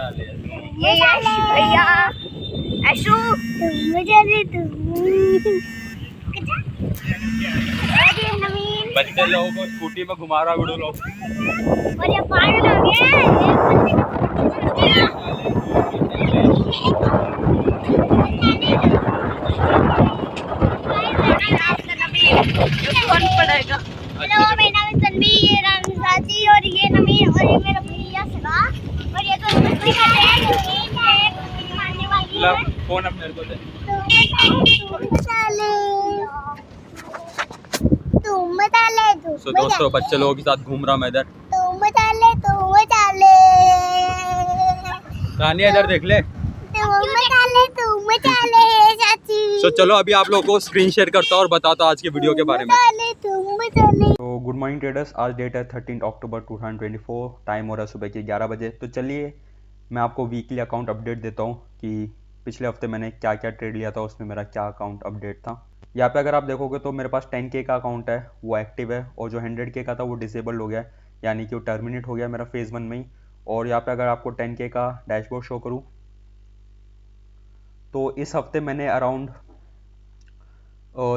ये यश भैया ऐशु नवीन बच्चे लोगों को स्कूटी में घुमा रहा वीडियो लोग। और ये पागल हो गए कौन पड़ेगा। हेलो मेरा नाम है तन्वी, ये राम साची और ये नवीन और ये मेरा भैया सगा और ये तो मस्ती कर रहे हैं। खाने वाली है फोन अपने को दे। सो दोस्तों बच्चे लोगों के साथ घूम रहा मैं इधर। कहानी इधर देख ले। सो चलो अभी आप लोगों को स्क्रीन शेयर करता हूँ और बताता हूँ आज के वीडियो के बारे में। तो गुड मॉर्निंग ट्रेडर्स, आज डेट है 13 अक्टूबर 2024, टाइम हो रहा है सुबह के 11 बजे। तो चलिए मैं आपको वीकली अकाउंट अपडेट देता हूँ कि पिछले हफ्ते मैंने क्या क्या ट्रेड लिया था, उसमें मेरा क्या अकाउंट अपडेट था। यहाँ पे अगर आप देखोगे तो मेरे पास 10K का अकाउंट है, वो एक्टिव है, और जो 100K का था वो डिसेबल हो गया, यानी कि वो टर्मिनेट हो गया मेरा फेज़ 1 में ही। और यहाँ पे अगर आपको 10K का डैशबोर्ड शो करूँ तो इस हफ्ते मैंने अराउंड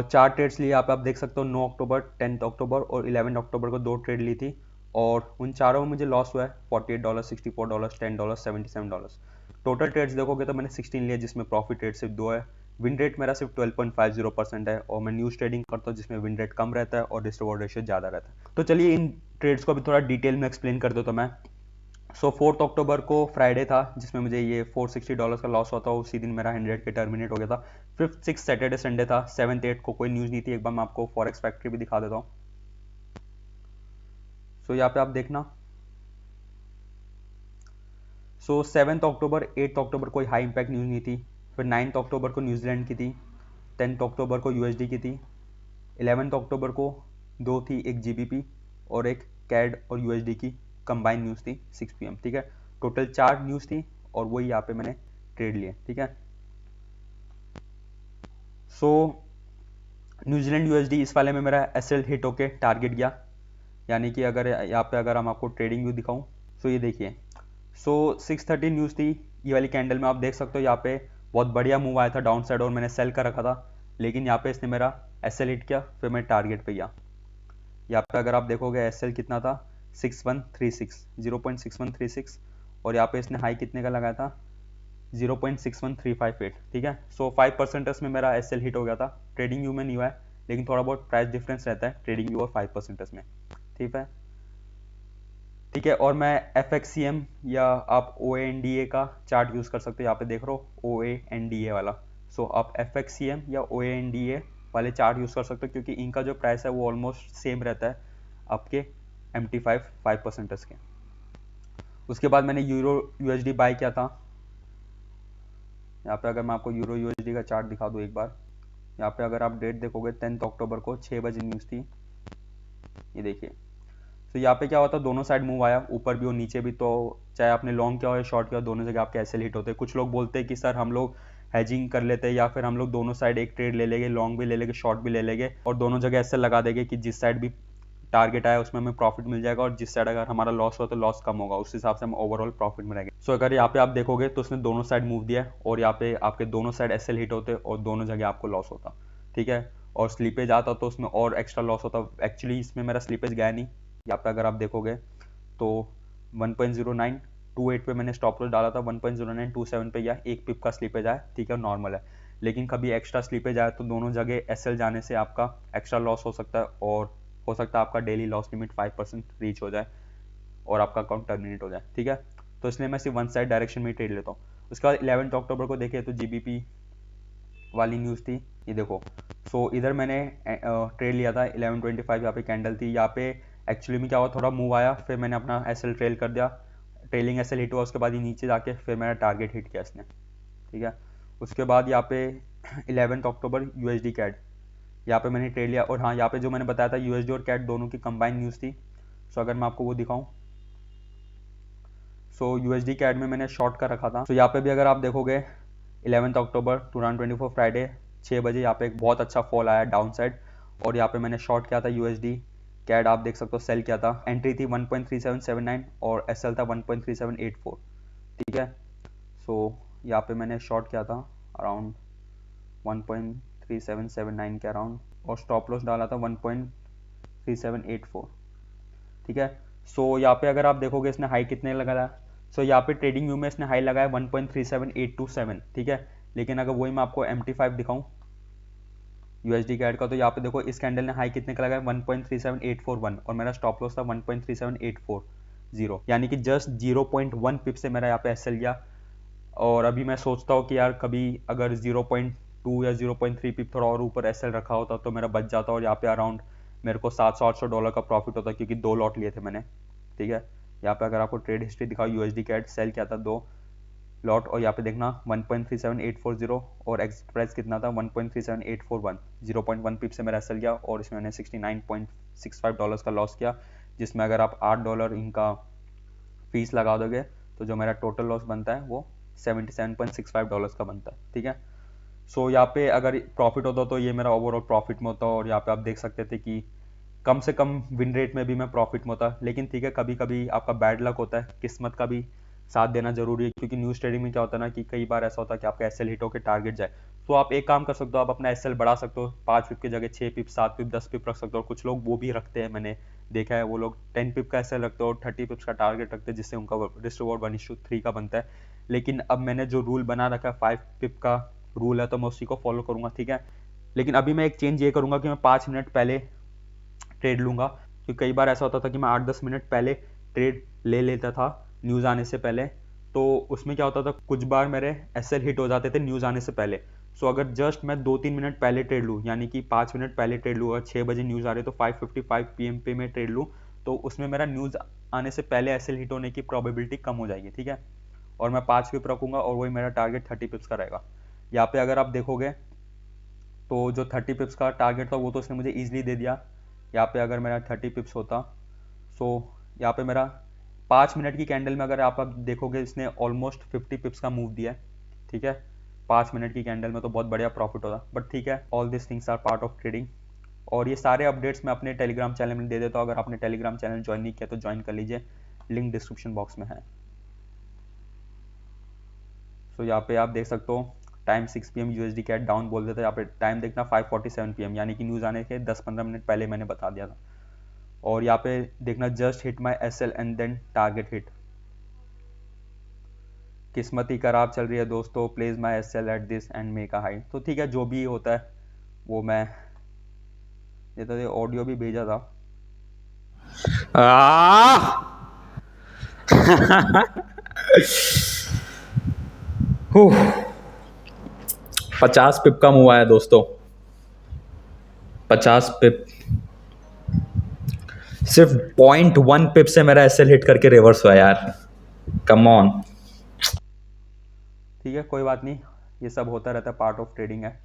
4 ट्रेड्स लिए। यहाँ पे आप देख सकते हो 9 अक्टूबर, 10 अक्टूबर और 11 अक्टूबर को 2 ट्रेड ली थी, और उन चारों में मुझे लॉस हुआ है $48, $64, $10, $77। टोटल ट्रेड्स देखोगे तो मैंने 16 लिए, जिसमें प्रॉफिट रेट सिर्फ 2 है। विन रेट मेरा सिर्फ 12.50% है, और मैं न्यूज़ ट्रेडिंग करता हूँ जिसमें विन रेट कम रहता है और रिस्क रिवॉर्ड रेशियो ज़्यादा रहता है। तो चलिए इन ट्रेड्स को अभी थोड़ा डिटेल में एक्सप्लेन कर दो तो मैं। सो 4 अक्टूबर को फ्राइडे था, जिसमें मुझे ये $460 का लॉस हुआ था। उसी दिन मेरा 100K टर्मिनेट हो गया था। 5th 6th सैटरडे संडे था। 7th 8th को कोई न्यूज़ नहीं थी। एक बार मैं आपको फॉरेक्स फैक्ट्री भी दिखा देता हूँ। सो यहाँ पे आप देखना। सो 7th अक्टूबर 8th अक्टूबर कोई हाई इंपैक्ट न्यूज़ नहीं थी। फिर 9th अक्टूबर को न्यूजीलैंड की थी। 10th अक्टूबर को USD की थी। 11th अक्टूबर को 2 थी, एक GBP और एक कैड और USD की कंबाइन न्यूज़ थी 6 PM। ठीक है, टोटल 4 न्यूज़ थी और वही यहाँ पे मैंने ट्रेड लिए। ठीक है, सो न्यूजीलैंड USD इस वाले में मेरा SL हिट होके टारगेट गया, यानी कि अगर यहाँ पे अगर हम आपको ट्रेडिंग व्यू दिखाऊं तो ये देखिए। सो 6:30 न्यूज़ थी, ये वाली कैंडल में आप देख सकते हो यहाँ पे बहुत बढ़िया मूव आया था डाउन साइड, और मैंने सेल कर रखा था, लेकिन यहाँ पे इसने मेरा SL हिट किया, फिर मैं टारगेट पे गया। यहाँ पे अगर आप देखोगे SL कितना था 6136, 0.6136, और यहाँ पे इसने हाई कितने का लगाया था 0.61358। ठीक है, सो 5% में मेरा SL हिट हो गया था। ट्रेडिंग व्यू में नहीं हुआ है, लेकिन थोड़ा बहुत प्राइस डिफरेंस रहता है ट्रेडिंग व्यू और 5% में। ठीक है, ठीक है, और मैं FXCM या आप OANDA का चार्ट यूज़ कर सकते हो। यहाँ पे देख रहे हो OANDA वाला। सो आप FXCM या OANDA वाले चार्ट यूज़ कर सकते हो, क्योंकि इनका जो प्राइस है वो ऑलमोस्ट सेम रहता है आपके MT5 5% के। उसके बाद मैंने यूरो USD बाय किया था। यहाँ पे अगर मैं आपको यूरो USD का चार्ट दिखा दूँ एक बार, यहाँ पे अगर आप डेट देखोगे 10 अक्टूबर को 6 बजे न्यूज़ थी, ये देखिए। तो यहाँ पे क्या होता है, दोनों साइड मूव आया, ऊपर भी और नीचे भी। तो चाहे आपने लॉन्ग किया हो या शॉर्ट किया हो, दोनों जगह आपके ऐसे हिट होते हैं। कुछ लोग बोलते हैं कि सर हम लोग हैजिंग कर लेते हैं, या फिर हम लोग दोनों साइड एक ट्रेड ले लेंगे, लॉन्ग भी ले लेंगे, शॉर्ट भी ले लेंगे, और दोनों जगह ऐसे लगा देंगे कि जिस साइड भी टारगेट आया उसमें हमें प्रॉफिट मिल जाएगा, और जिस साइड अगर हमारा लॉस हो तो लॉस कम होगा, उस हिसाब से हम ओवरऑल प्रॉफिट में रहेंगे। सो अगर यहाँ पे आप देखोगे तो उसने दोनों साइड मूव दिया है, और यहाँ पे आपके दोनों साइड SL हिट होते और दोनों जगह आपको लॉस होता। ठीक है, और स्लीपेज आता तो उसमें और एक्स्ट्रा लॉस होता। एक्चुअली इसमें मेरा स्लीपेज गया नहीं। यहाँ पे अगर आप देखोगे तो 1.0928 पे मैंने स्टॉप लॉस डाला था, 1.0927 पे गया, एक पिप का स्लीपेज आया। ठीक है, नॉर्मल है, लेकिन कभी एक्स्ट्रा स्लीपेज आया तो दोनों जगह SL जाने से आपका एक्स्ट्रा लॉस हो सकता है, और हो सकता है आपका डेली लॉस लिमिट 5% रीच हो जाए और आपका अकाउंट टर्मिनेट हो जाए। ठीक है, तो इसलिए मैं सिर्फ वन साइड डायरेक्शन में ही ट्रेड लेता हूँ। उसके बाद 11 अक्टूबर को देखे तो GBP वाली न्यूज़ थी, ये देखो। सो इधर मैंने ट्रेड लिया था 1125, यहाँ पे कैंडल थी। यहाँ पे एक्चुअली में क्या हुआ, थोड़ा मूव आया, फिर मैंने अपना SL ट्रेल कर दिया, ट्रेलिंग SL हिट हुआ, उसके बाद ये नीचे जाके फिर मेरा टारगेट हिट किया इसने। ठीक है, उसके बाद यहाँ पे 11 अक्टूबर USD कैड, यहाँ पे मैंने ट्रेड लिया। और हाँ, यहाँ पे जो मैंने बताया था USD और कैड दोनों की कंबाइन न्यूज़ थी। सो अगर मैं आपको वो दिखाऊं, सो USD कैड में मैंने शॉर्ट कर रखा था। सो यहाँ पे भी अगर आप देखोगे 11 अक्टूबर 2024 फ्राइडे 6 बजे यहाँ पे एक बहुत अच्छा फॉल आया डाउन साइड, और यहाँ पे मैंने शॉर्ट किया था USD कैड, आप देख सकते हो सेल किया था। एंट्री थी 1.3779 और SL था 1.3784। ठीक है। सो यहाँ पे मैंने शॉर्ट किया था अराउंड 1.3779 के अराउंड, और स्टॉप लॉस डाला था 1.3784। ठीक है। सो यहाँ पे अगर आप देखोगे इसने हाई कितने लगाया, सो यहाँ पे ट्रेडिंग व्यू में इसने हाई लगाया 1.37827। ठीक है। लेकिन अगर वही मैं आपको MT5 दिखाऊं USD कैड का, तो यहाँ पे देखो इस कैंडल ने हाई कितने का लगाया 1.37841, और मेरा स्टॉप लॉस था 1.37840, यानी कि जस्ट 0.1 पिप से मेरा यहाँ पे एसएल गया। और अभी मैं सोचता हूँ कि यार कभी अगर 0.2 या 0.3 पिप थोड़ा और ऊपर एसएल रखा होता तो मेरा बच जाता, और यहाँ पे अराउंड मेरे को $700-800 का प्रॉफिट होता, क्योंकि 2 लॉट लिए थे मैंने। ठीक है। यहाँ पे अगर आपको ट्रेड हिस्ट्री दिखाओ, USD कैड सेल किया था 2 लॉट, और यहाँ पे देखना 1.37840, और एग्जिट प्राइस कितना था 1.37841। 0.1 पिप से मेरा एसएल गया, और इसमें मैंने $69.65 का लॉस किया, जिसमें अगर आप $8 इनका फीस लगा दोगे तो जो मेरा टोटल लॉस बनता है वो $77.65 का बनता है। ठीक है। सो यहाँ पे अगर प्रॉफिट होता तो ये मेरा ओवरऑल प्रॉफिट में होता, और यहाँ पे आप देख सकते थे कि कम से कम विन रेट में भी मैं प्रॉफिट में होता। लेकिन ठीक है, कभी कभी आपका बैड लक होता है, किस्मत का भी साथ देना जरूरी है, क्योंकि न्यूज ट्रेडिंग में क्या होता है ना कि कई बार ऐसा होता है कि आपका एसएल हिट होकर टारगेट जाए। तो आप एक काम कर सकते हो, आप अपना एसएल बढ़ा सकते हो, 5 पिप की जगह 6 पिप, 7 पिप, 10 पिप रख सकते हो। और कुछ लोग वो भी रखते हैं, मैंने देखा है, वो लोग 10 पिप का एसएल रखते हो और 30 पिप्स का टारगेट रखते हैं, जिससे उनका रिस्क रिवॉर्ड 1:3 का बनता है। लेकिन अब मैंने जो रूल बना रखा है 5 पिप का रूल है, तो मैं उसी को फॉलो करूंगा। ठीक है। लेकिन अभी मैं एक चेंज ये करूंगा कि मैं 5 मिनट पहले ट्रेड लूंगा, क्योंकि कई बार ऐसा होता था कि मैं 8-10 मिनट पहले ट्रेड ले लेता था न्यूज़ आने से पहले, तो उसमें क्या होता था कुछ बार मेरे एसएल हिट हो जाते थे न्यूज़ आने से पहले। सो अगर जस्ट मैं 2-3 मिनट पहले ट्रेड लूँ, यानी कि 5 मिनट पहले ट्रेड लूँ, अगर 6 बजे न्यूज़ आ रही है तो 5:55 PM पे मैं ट्रेड लूँ, तो उसमें मेरा न्यूज़ आने से पहले एसएल हिट होने की प्रोबेबिलिटी कम हो जाएगी। ठीक है। और मैं 5 पिप रखूंगा, और वही मेरा टारगेट 30 पिप्स का रहेगा। यहाँ पे अगर आप देखोगे तो जो 30 पिप्स का टारगेट था वो तो उसने मुझे ईजिली दे दिया। यहाँ पे अगर मेरा 30 पिप्स होता, सो यहाँ पे मेरा 5 मिनट की कैंडल में अगर आप देखोगे इसने ऑलमोस्ट 50 पिप्स का मूव दिया है। ठीक है। 5 मिनट की कैंडल में तो बहुत बढ़िया प्रॉफिट होता, बट ठीक है, all this things are part of trading. और ये सारे अपडेट्स मैं अपने टेलीग्राम चैनल में दे देता हूँ, अगर आपने टेलीग्राम चैनल ज्वाइन नहीं किया तो ज्वाइन कर लीजिए, लिंक डिस्क्रिप्शन बॉक्स में है। सो यहाँ पे आप देख सकते हो time 6 PM USD CAD down बोल देता है, यहाँ पे टाइम देखना 5:47 PM, यानी कि न्यूज़ आने के 10-15 मिनट पहले मैंने बता दिया था। और यहाँ पे देखना just hit my SL and then target hit. किस्मत ही खराब चल रही है दोस्तों, place my SL at this and make a high. तो ठीक है, जो भी होता है वो मैं ये तो ऑडियो भी भेजा था। आह! 50 पिप का मूव आया दोस्तों, 50 पिप, सिर्फ 0.1 पिप से मेरा एसएल हिट करके रिवर्स हुआ यार, कम ऑन। ठीक है, कोई बात नहीं, ये सब होता रहता है, पार्ट ऑफ ट्रेडिंग है।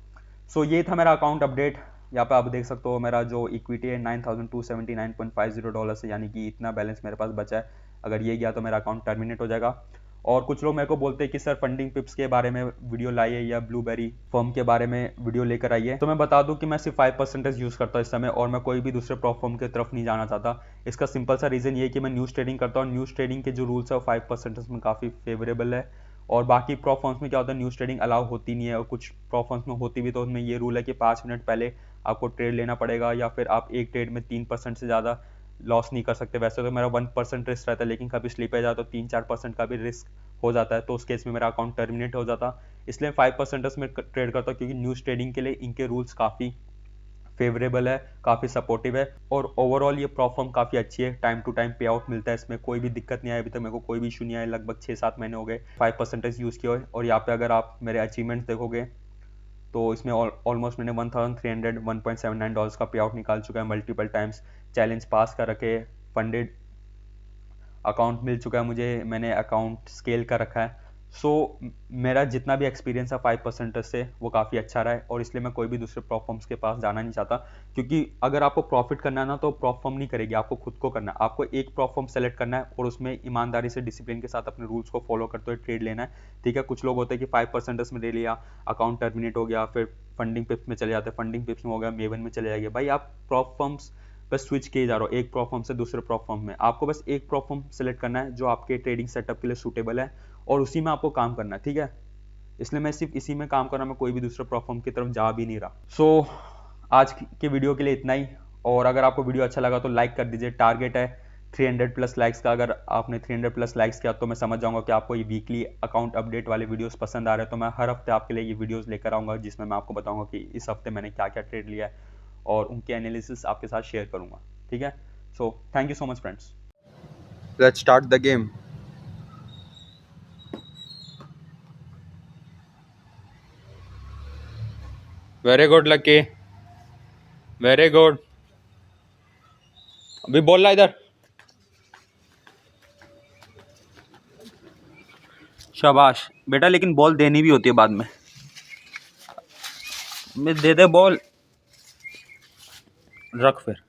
सो ये था मेरा अकाउंट अपडेट। यहाँ पे आप देख सकते हो मेरा जो इक्विटी है $9,279.50 है, यानी कि इतना बैलेंस मेरे पास बचा है। अगर ये गया तो मेरा अकाउंट टर्मिनेट हो जाएगा। और कुछ लोग मेरे को बोलते हैं कि सर फंडिंग पिप्स के बारे में वीडियो लाइए या ब्लूबेरी फर्म के बारे में वीडियो लेकर आइए, तो मैं बता दूं कि मैं सिर्फ 5% यूज करता हूं इस समय, और मैं कोई भी दूसरे प्लेटफॉर्म की तरफ नहीं जाना चाहता। इसका सिंपल सा रीजन ये है कि मैं न्यूज ट्रेडिंग करता हूँ, न्यूज ट्रेडिंग के जो रूल्स है वो 5% में काफी फेवरेबल है। और बाकी प्रॉप फर्म्स में क्या होता है, न्यूज ट्रेडिंग अलाउ होती नहीं है, और कुछ प्रॉप फर्म्स में होती भी तो उनमें ये रूल है कि 5 मिनट पहले आपको ट्रेड लेना पड़ेगा, या फिर आप एक ट्रेड में 3% से ज़्यादा लॉस नहीं कर सकते। वैसे तो मेरा 1% रिस्क रहता है, लेकिन कभी स्लिप आ जाए तो 3-4% का भी रिस्क हो जाता है, तो उस केस में मेरा अकाउंट टर्मिनेट हो जाता। इसलिए 5% में ट्रेड करता हूँ, क्योंकि न्यूज़ ट्रेडिंग के लिए इनके रूल्स काफ़ी फेवरेबल है, काफ़ी सपोर्टिव है, और ओवरऑल ये प्लेटफॉर्म काफ़ी अच्छी है। टाइम टू टाइम पे आउट मिलता है, इसमें कोई भी दिक्कत नहीं आई अभी तक, मेरे को कोई भी इशू नहीं आया। लगभग 6-7 महीने हो गए 5% यूज़ किए हुए। और यहाँ पे अगर आप मेरे अचीवमेंट्स देखोगे तो इसमें ऑलमोस्ट मैंने $1,301.79 का पे आउट निकाल चुका है, मल्टीपल टाइम्स चैलेंज पास कर रखे, फंडेड अकाउंट मिल चुका है मुझे, मैंने अकाउंट स्केल कर रखा है। सो मेरा जितना भी एक्सपीरियंस है 5% से वो काफ़ी अच्छा रहा है, और इसलिए मैं कोई भी दूसरे प्लेटफॉर्म्स के पास जाना नहीं चाहता। क्योंकि अगर आपको प्रॉफिट करना है ना, तो प्लेटफॉर्म नहीं करेगी, आपको खुद को करना है। आपको एक प्लेटफॉर्म सेलेक्ट करना है और उसमें ईमानदारी से डिसिप्लिन के साथ अपने रूल्स को फॉलो करते हुए ट्रेड लेना है। ठीक है, कुछ लोग होते हैं कि 5% में ले लिया, अकाउंट टर्मिनेट हो गया, फिर फंडिंग पिप्स में चले जाते हैं, फंडिंग पिप्स में हो गया, मेवन में चले जाएंगे। भाई आप प्लेटफॉर्म्स बस स्विच किए जा रहा हूँ एक प्रॉप फॉर्म से दूसरे प्रॉप फॉर्म में। आपको बस एक प्रॉप फॉर्म सेलेक्ट करना है जो आपके ट्रेडिंग सेटअप के लिए सूटेबल है और उसी में आपको काम करना है, ठीक है। इसलिए मैं सिर्फ इसी में काम कर रहा हूँ, मैं कोई भी दूसरे प्रॉप फॉर्म की तरफ जा भी नहीं रहा। सो आज के वीडियो के लिए इतना ही, और अगर आपको वीडियो अच्छा लगा तो लाइक कर दीजिए। टारगेट है 300 प्लस लाइक्स का। अगर आपने 300 प्लस लाइक्स किया तो मैं समझ जाऊंगा कि आपको ये वीकली अकाउंट अपडेट वाले वीडियोस पसंद आ रहे हैं। तो मैं हर हफ्ते आपके लिए ये वीडियोस लेकर आऊंगा जिसमें मैं आपको बताऊंगा कि इस हफ्ते मैंने क्या क्या ट्रेड लिया है और उनके एनालिसिस आपके साथ शेयर करूंगा, ठीक है। So thank you so much friends, let's start the game. Very good lucky, very good. अभी बोल रहा इधर, शाबाश बेटा, लेकिन बॉल देनी भी होती है बाद में। दे दे बॉल, रख फिर।